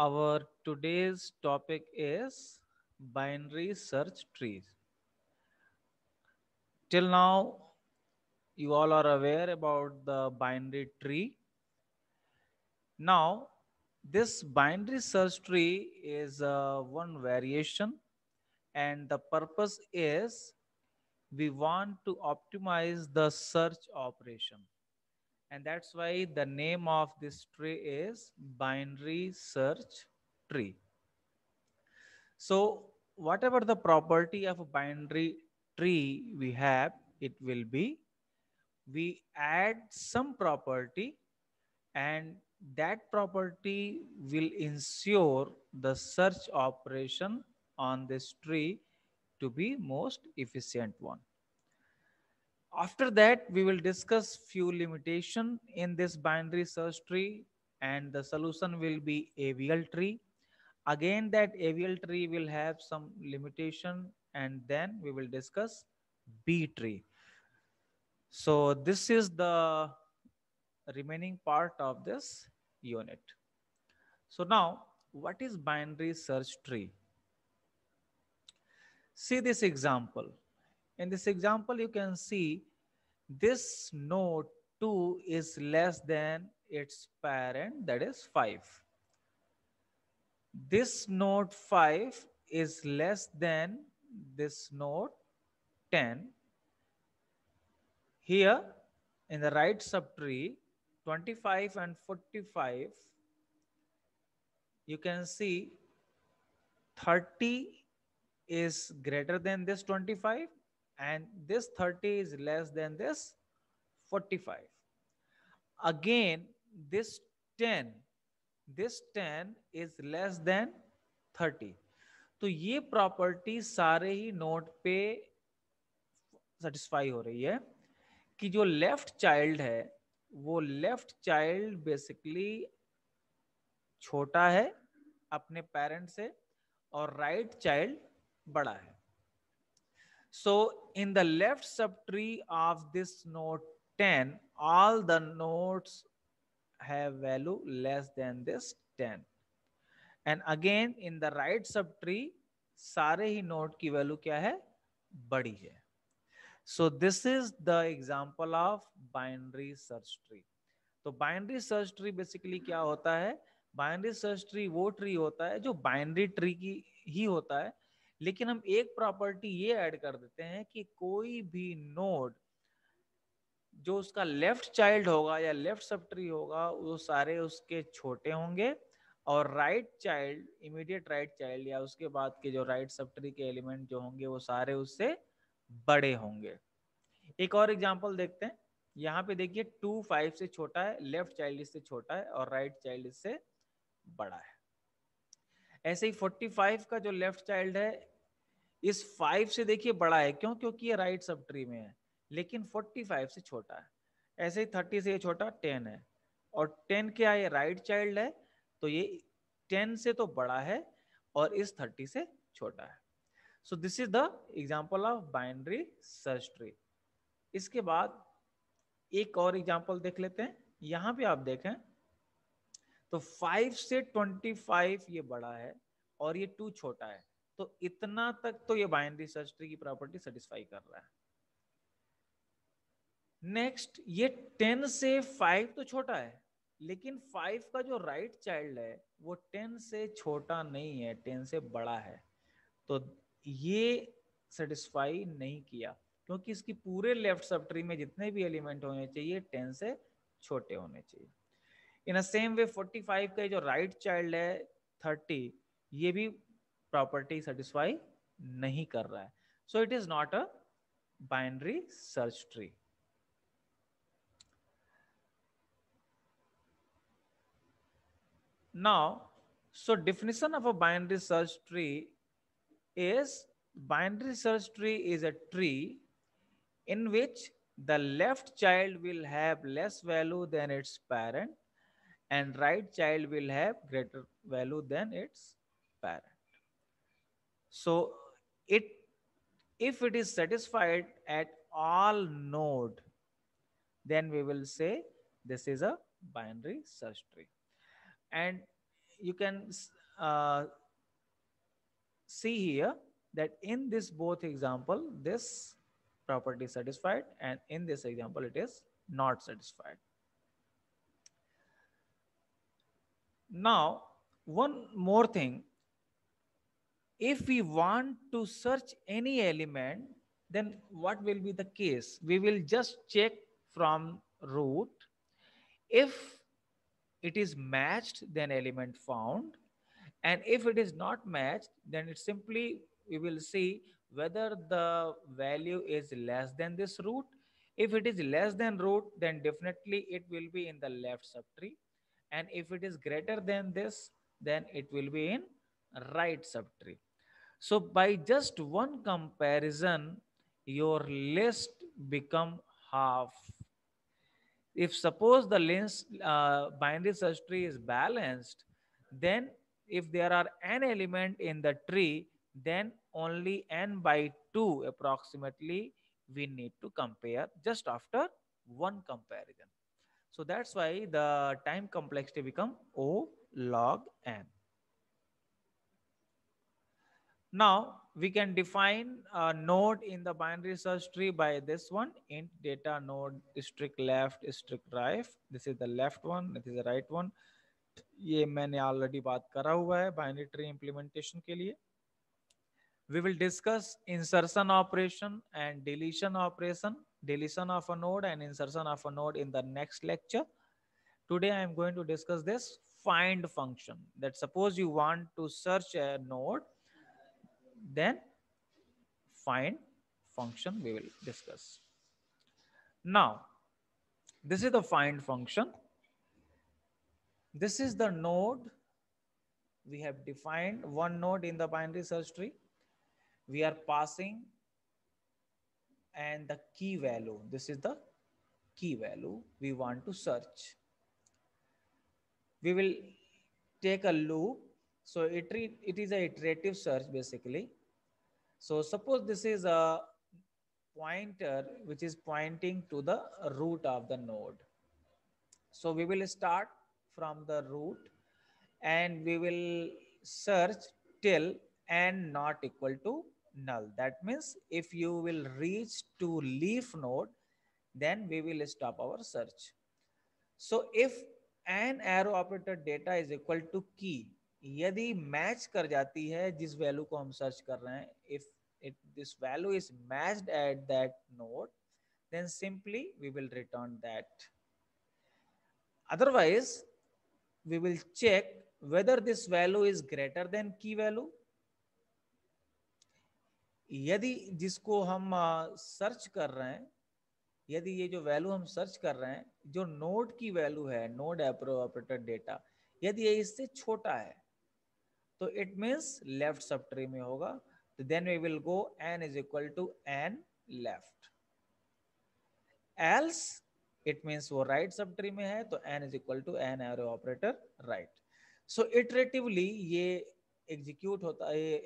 Our today's topic is binary search trees. Till now, you all are aware about the binary tree. Now, this binary search tree is one variation, and the purpose is we want to optimize the search operation. And that's why the name of this tree is binary search tree. So whatever the property of a binary tree we have, it will be we add some property, and that property will ensure the search operation on this tree to be most efficient one. After that, we will discuss few limitation in this binary search tree, and the solution will be AVL tree. Again, that AVL tree will have some limitation, and then we will discuss B tree. So this is the remaining part of this unit. So now, what is binary search tree? See this example. In this example, you can see this node 2 is less than its parent, that is 5. This node 5 is less than this node 10. Here in the right subtree, 25 and 45, you can see 30 is greater than this 25, and this 30 is less than this 45. Again, this 10 this 10 is less than 30. तो ये property सारे ही node पे satisfy हो रही है कि जो left child है वो लेफ्ट चाइल्ड बेसिकली छोटा है अपने पेरेंट से और राइट चाइल्ड बड़ा है. So in the left subtree of this node 10, all the nodes have value less than this 10. And again in the right subtree, सारे ही नोड की वैल्यू क्या है, बड़ी है. So this is the example of binary search tree. तो binary search tree basically क्या होता है? बाइनरी सर्च ट्री वो ट्री होता है जो बाइनरी ट्री की ही होता है, लेकिन हम एक प्रॉपर्टी ये ऐड कर देते हैं कि कोई भी नोड जो उसका लेफ्ट चाइल्ड होगा या लेफ्ट सब ट्री होगा वो सारे उसके छोटे होंगे, और right child, immediate right child या उसके बाद के जो राइट सब ट्री के एलिमेंट जो होंगे वो सारे उससे बड़े होंगे. एक और एग्जांपल देखते हैं. यहाँ पे देखिए 2 5 से छोटा है, लेफ्ट चाइल्ड इससे छोटा है और राइट चाइल्ड इससे बड़ा है. ऐसे ही 45 का जो लेफ्ट चाइल्ड है इस 5 से देखिए बड़ा है. क्यों? क्योंकि ये राइट सब ट्री में है, लेकिन 45 से छोटा है. ऐसे ही 30 से ये छोटा 10 है, और 10 क्या है, राइट चाइल्ड है, तो ये 10 से तो बड़ा है और इस 30 से छोटा है. So this is the example of binary search tree. इसके बाद एक और एग्जांपल देख लेते हैं. यहां पे आप देखें तो 5 से 25 ये बड़ा है और ये 2 छोटा है, तो इतना तक तो ये बाइनरी सर्च ट्री की प्रॉपर्टी सेटिस्फाई कर रहा है. नेक्स्ट, ये 10 से 5 तो छोटा है, लेकिन 5 का जो राइट चाइल्ड है वो 10 से छोटा नहीं है, 10 से बड़ा है. तो ये सेटिस्फाई नहीं किया, क्योंकि इसकी पूरे लेफ्ट सब ट्री में जितने भी एलिमेंट होने चाहिए 10 से छोटे होने चाहिए. इन अ सेम वे 45 का जो राइट चाइल्ड है 30, ये भी प्रॉपर्टी सेटिस्फाई नहीं कर रहा है. So it is not a binary search tree. Now, so definition of a binary search tree is binary search tree is a tree in which the left child will have less value than its parent and right child will have greater value than its parent. So it if it is satisfied at all node, then we will say this is a binary search tree. And you can uh, see here that in this both example, this property is satisfied, and in this example it is not satisfied. Now, one more thing, if we want to search any element, then what will be the case? We will just check from root. If it is matched, then element found. And if it is not matched, then it simply, we will see whether the value is less than this root. If it is less than root, then definitely it will be in the left subtree. And if it is greater than this, then it will be in right subtree. So by just one comparison, your list become half. If suppose the list binary search tree is balanced, then if there are n element in the tree, then only n by 2 approximately we need to compare just after one comparison. So that's why the time complexity become O log n. Now we can define a node in the binary search tree by this one, int data node strict left strict right. This is the left one, this is the right one. ये मैंने already बात करा हुआ है binary tree implementation के लिए. We will discuss insertion operation and deletion of a node and insertion of a node in the next lecture. Today I am going to discuss this find function, that suppose you want to search a node, then find function we will discuss. Now, this is the find function. This is the node. We have defined one node in the binary search tree. We are passing and the key value. This is the key value we want to search. We will take a loop. So it is a iterative search basically. So suppose this is a pointer which is pointing to the root of the node. So we will start from the root and we will search till n not equal to null. That means if you will reach to leaf node, then we will stop our search. So if n arrow operator data is equal to key, यदि match कर जाती है जिस value को हम search कर रहे हैं, if this value is matched at that node, then simply we will return that. Otherwise, we will check whether this value is greater than key value. यदि जिसको हम सर्च कर रहे हैं, यदि ये जो वैल्यू हम सर्च कर रहे हैं, जो नोड की वैल्यू है, नोड ऑपरेटर डेटा, यदि ये इससे छोटा है, तो it means left subtree में होगा. तो then we will go n is equal to n left. Else it means वो राइट सब ट्री में है, तो n is equal to n arrow operator right. So iteratively ये execute होता है,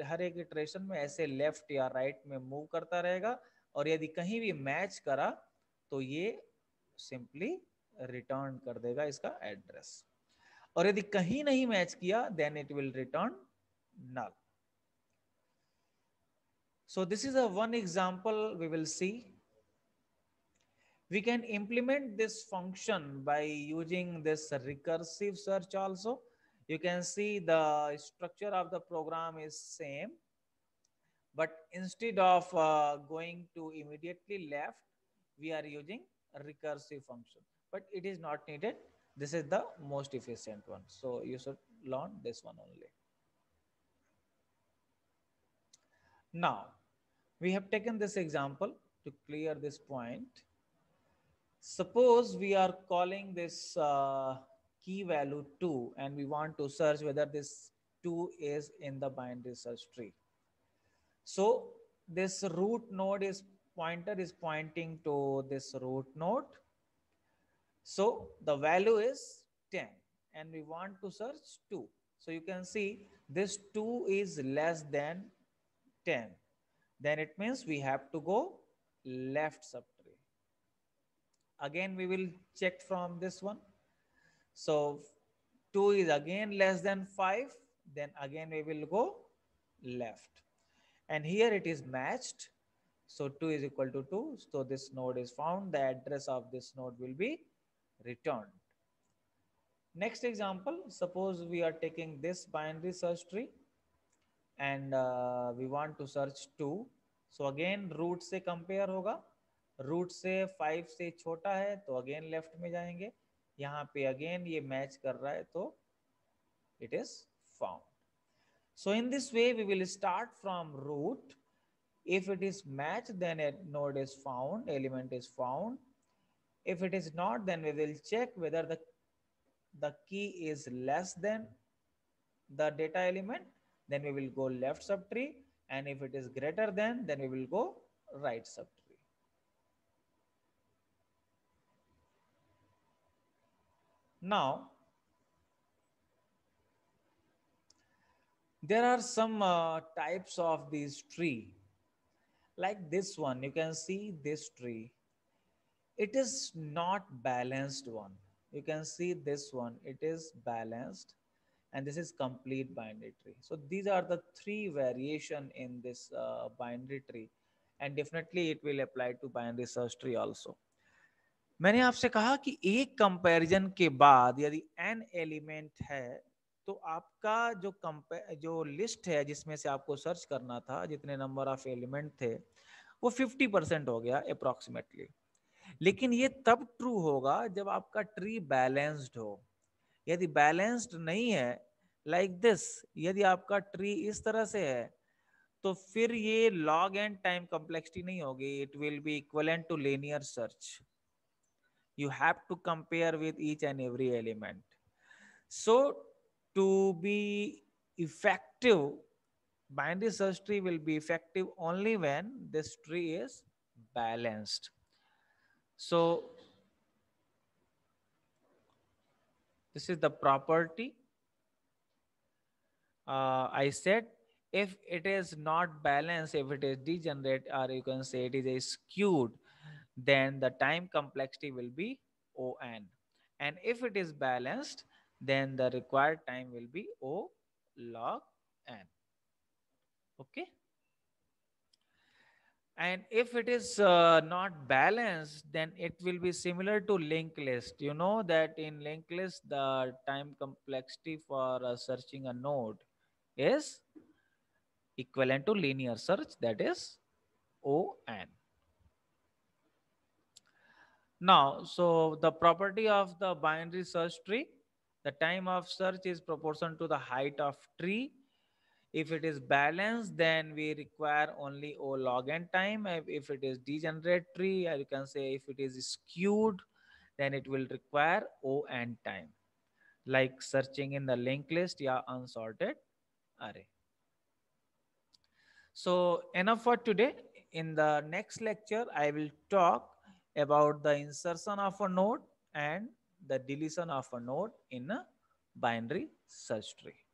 हर एक इटरेशन में ऐसे लेफ्ट या राइट में मूव करता रहेगा, और यदि कहीं भी मैच करा तो ये सिंपली रिटर्न कर देगा इसका एड्रेस, और यदि कहीं नहीं मैच किया then it will return null. So this is a one example we will see. We can implement this function by using this recursive search also. You can see the structure of the program is same, but instead of going to immediately left, we are using a recursive function, but it is not needed. This is the most efficient one, so you should learn this one only. Now we have taken this example to clear this point. Suppose we are calling this key value 2 and we want to search whether this 2 is in the binary search tree. So this root node is pointer is pointing to this root node. So the value is 10 and we want to search 2. So you can see this 2 is less than 10. Then it means we have to go left subtree. Again, we will check from this one. So 2 is again less than 5, then again we will go left. And here it is matched. So 2 is equal to 2. So this node is found. The address of this node will be returned. Next example, suppose we are taking this binary search tree and we want to search 2. So again root से compare होगा. Root से 5 से छोटा है तो again left में जाएंगे. यहाँ पे अगेन ये मैच कर रहा है तो it is found. So in this way we will start from root. If it is matched, then a node is found, element is found. If it is not, then we will check whether the key is less than the data element, then we will go left subtree, and if it is greater than, then we will go right subtree. Now there are some types of these tree, like this one. You can see this tree, it is not balanced one. You can see this one, it is balanced, and this is complete binary tree. So these are the three variation in this binary tree, and definitely it will apply to binary search tree also. मैंने आपसे कहा कि एक comparison के बाद यदि n element है तो आपका जो लिस्ट है जिसमें से आपको सर्च करना था, जितने नंबर ऑफ एलिमेंट थे, वो 50% हो गया अप्रोक्सीमेटली. लेकिन ये तब ट्रू होगा जब आपका ट्री बैलेंस्ड हो. यदि बैलेंस्ड नहीं है, लाइक दिस, यदि आपका ट्री इस तरह से है, तो फिर ये लॉग एंड टाइम कॉम्प्लेक्सिटी नहीं होगी. It will be equivalent to linear search. You have to compare with each and every element. So to be effective, binary search tree will be effective only when this tree is balanced. So this is the property. I said if it is not balanced, if it is degenerate, or you can say it is a skewed, then the time complexity will be O(n). And if it is balanced, then the required time will be O log n. Okay. And if it is not balanced, then it will be similar to linked list. You know that in linked list, the time complexity for searching a node is equivalent to linear search, that is O(n). Now, so the property of the binary search tree, the time of search is proportional to the height of tree. If it is balanced, then we require only O log n time. If it is degenerate tree, or you can say if it is skewed, then it will require O(n) time, like searching in the linked list or unsorted array. So enough for today. In the next lecture, I will talk about the insertion of a node and the deletion of a node in a binary search tree.